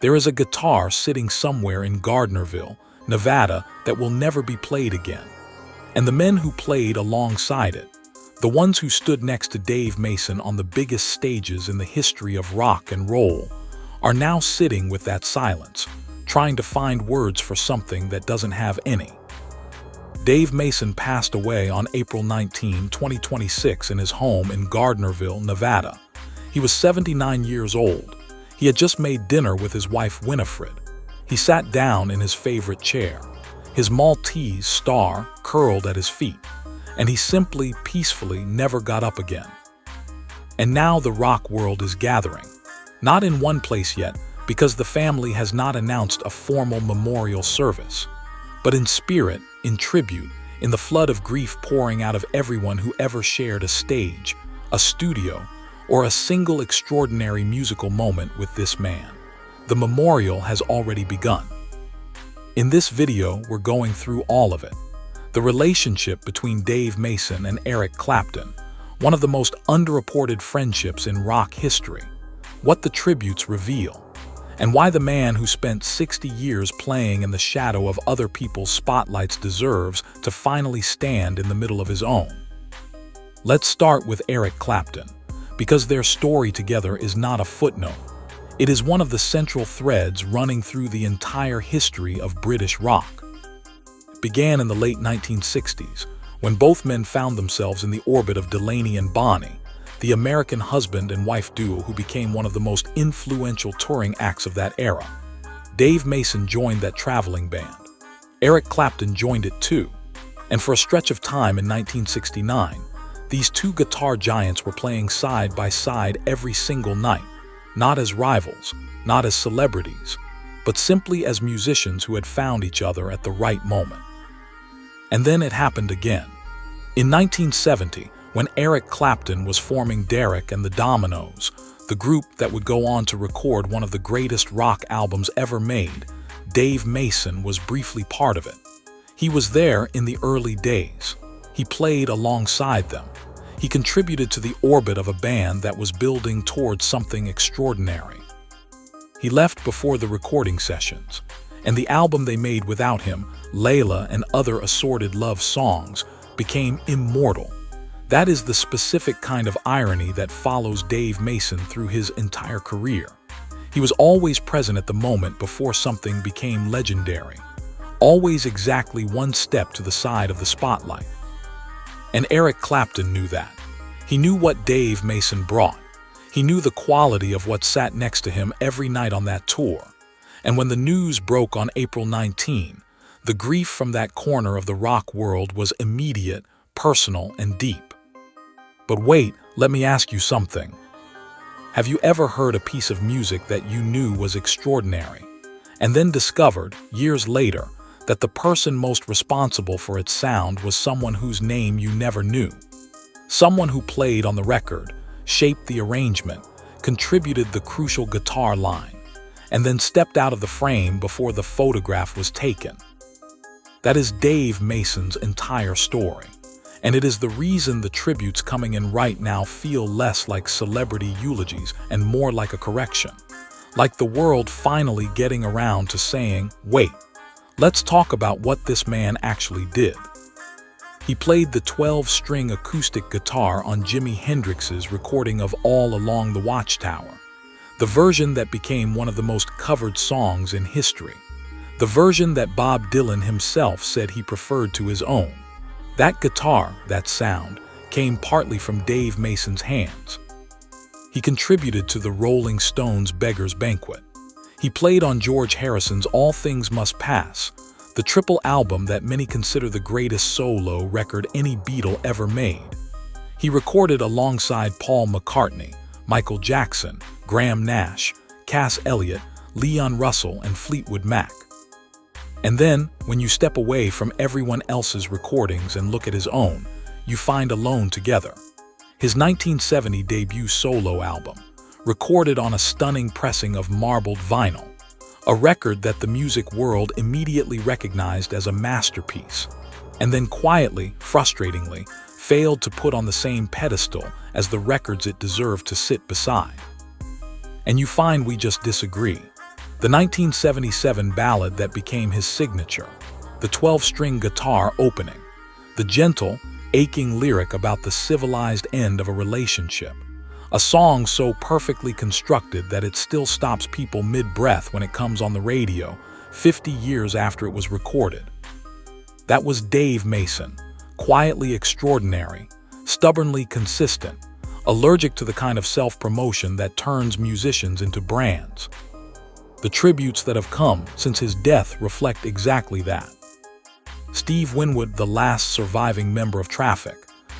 There is a guitar sitting somewhere in Gardnerville, Nevada, that will never be played again. And the men who played alongside it, the ones who stood next to Dave Mason on the biggest stages in the history of rock and roll, are now sitting with that silence, trying to find words for something that doesn't have any. Dave Mason passed away on April 19, 2026 in his home in Gardnerville, Nevada. He was 79 years old. He had just made dinner with his wife Winifred. He sat down in his favorite chair, his Maltese star curled at his feet, and he simply, peacefully never got up again. And now the rock world is gathering. Not in one place yet, because the family has not announced a formal memorial service, but in spirit, in tribute, in the flood of grief pouring out of everyone who ever shared a stage, a studio, or a single extraordinary musical moment with this man. The memorial has already begun. In this video, we're going through all of it. The relationship between Dave Mason and Eric Clapton, one of the most underreported friendships in rock history, what the tributes reveal, and why the man who spent 60 years playing in the shadow of other people's spotlights deserves to finally stand in the middle of his own. Let's start with Eric Clapton, because their story together is not a footnote. It is one of the central threads running through the entire history of British rock. It began in the late 1960s, when both men found themselves in the orbit of Delaney and Bonnie, the American husband and wife duo who became one of the most influential touring acts of that era. Dave Mason joined that traveling band. Eric Clapton joined it too. And for a stretch of time in 1969, these two guitar giants were playing side by side every single night, not as rivals, not as celebrities, but simply as musicians who had found each other at the right moment. And then it happened again. In 1970, when Eric Clapton was forming Derek and the Dominoes, the group that would go on to record one of the greatest rock albums ever made, Dave Mason was briefly part of it. He was there in the early days. He played alongside them. He contributed to the orbit of a band that was building towards something extraordinary. He left before the recording sessions, and the album they made without him, Layla and Other Assorted Love Songs, became immortal. That is the specific kind of irony that follows Dave Mason through his entire career. He was always present at the moment before something became legendary, always exactly one step to the side of the spotlight. And Eric Clapton knew that. He knew what Dave Mason brought. He knew the quality of what sat next to him every night on that tour. And when the news broke on April 19, the grief from that corner of the rock world was immediate, personal, and deep. But wait, let me ask you something. Have you ever heard a piece of music that you knew was extraordinary, and then discovered, years later, that the person most responsible for its sound was someone whose name you never knew? Someone who played on the record, shaped the arrangement, contributed the crucial guitar line, and then stepped out of the frame before the photograph was taken. That is Dave Mason's entire story, and it is the reason the tributes coming in right now feel less like celebrity eulogies and more like a correction, like the world finally getting around to saying, wait, let's talk about what this man actually did. He played the 12-string acoustic guitar on Jimi Hendrix's recording of All Along the Watchtower, the version that became one of the most covered songs in history, the version that Bob Dylan himself said he preferred to his own. That guitar, that sound, came partly from Dave Mason's hands. He contributed to the Rolling Stones' Beggar's Banquet. He played on George Harrison's All Things Must Pass, the triple album that many consider the greatest solo record any Beatle ever made. He recorded alongside Paul McCartney, Michael Jackson, Graham Nash, Cass Elliot, Leon Russell, and Fleetwood Mac. And then, when you step away from everyone else's recordings and look at his own, you find Alone Together, his 1970 debut solo album, recorded on a stunning pressing of marbled vinyl, a record that the music world immediately recognized as a masterpiece, and then quietly, frustratingly, failed to put on the same pedestal as the records it deserved to sit beside. And you find we just disagree. The 1977 ballad that became his signature, the 12-string guitar opening, the gentle, aching lyric about the civilized end of a relationship, a song so perfectly constructed that it still stops people mid-breath when it comes on the radio 50 years after it was recorded. That was Dave Mason, quietly extraordinary, stubbornly consistent, allergic to the kind of self-promotion that turns musicians into brands. The tributes that have come since his death reflect exactly that. Steve Winwood, the last surviving member of Traffic,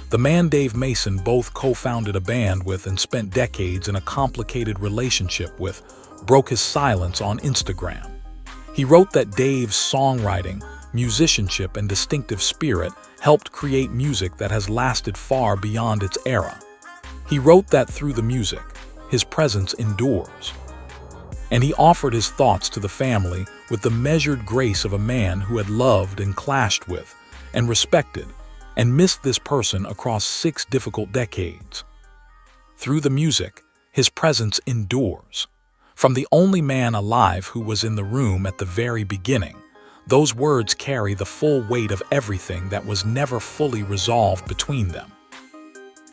the man Dave Mason both co-founded a band with and spent decades in a complicated relationship with, broke his silence on Instagram. He wrote that Dave's songwriting, musicianship, and distinctive spirit helped create music that has lasted far beyond its era. He wrote that through the music, his presence endures. And he offered his thoughts to the family with the measured grace of a man who had loved and clashed with, and respected, and missed this person across 6 difficult decades. Through the music, his presence endures. From the only man alive who was in the room at the very beginning, those words carry the full weight of everything that was never fully resolved between them.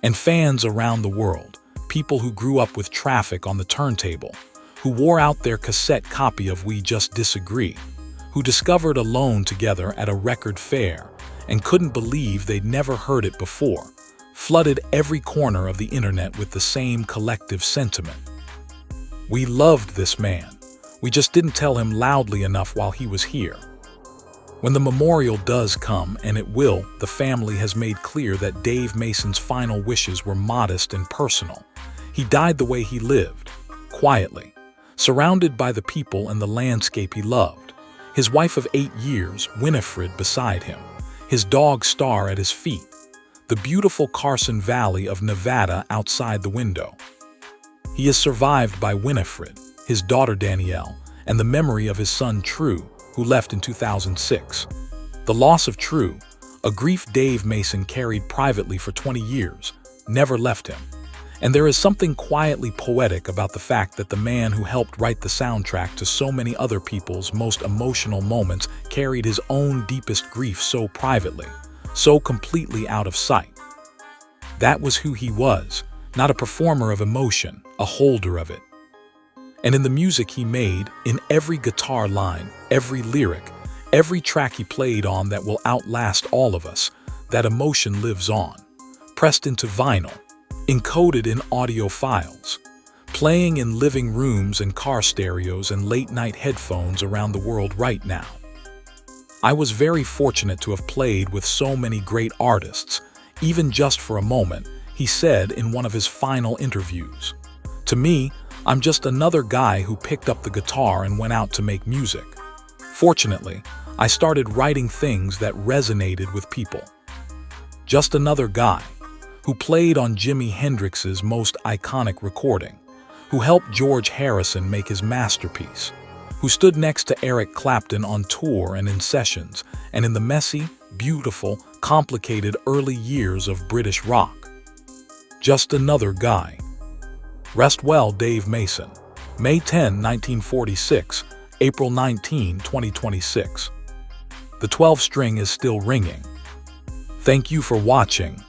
And fans around the world, people who grew up with Traffic on the turntable, who wore out their cassette copy of We Just Disagree, who discovered Alone together at a record fair and couldn't believe they'd never heard it before, flooded every corner of the internet with the same collective sentiment. We loved this man. We just didn't tell him loudly enough while he was here. When the memorial does come, and it will, the family has made clear that Dave Mason's final wishes were modest and personal. He died the way he lived, quietly, surrounded by the people and the landscape he loved. His wife of 8 years, Winifred, beside him, his dog Star at his feet, the beautiful Carson Valley of Nevada outside the window. He is survived by Winifred, his daughter Danielle, and the memory of his son True, who left in 2006. The loss of True, a grief Dave Mason carried privately for 20 years, never left him. And there is something quietly poetic about the fact that the man who helped write the soundtrack to so many other people's most emotional moments carried his own deepest grief so privately, so completely out of sight. That was who he was, not a performer of emotion, a holder of it. And in the music he made, in every guitar line, every lyric, every track he played on that will outlast all of us, that emotion lives on, pressed into vinyl, encoded in audio files, playing in living rooms and car stereos and late-night headphones around the world right now. I was very fortunate to have played with so many great artists, even just for a moment, he said in one of his final interviews. To me, I'm just another guy who picked up the guitar and went out to make music. Fortunately, I started writing things that resonated with people. Just another guy who played on Jimi Hendrix's most iconic recording, who helped George Harrison make his masterpiece, who stood next to Eric Clapton on tour and in sessions, and in the messy, beautiful, complicated early years of British rock. Just another guy. Rest well, Dave Mason. May 10, 1946, April 19, 2026. The 12-string is still ringing. Thank you for watching.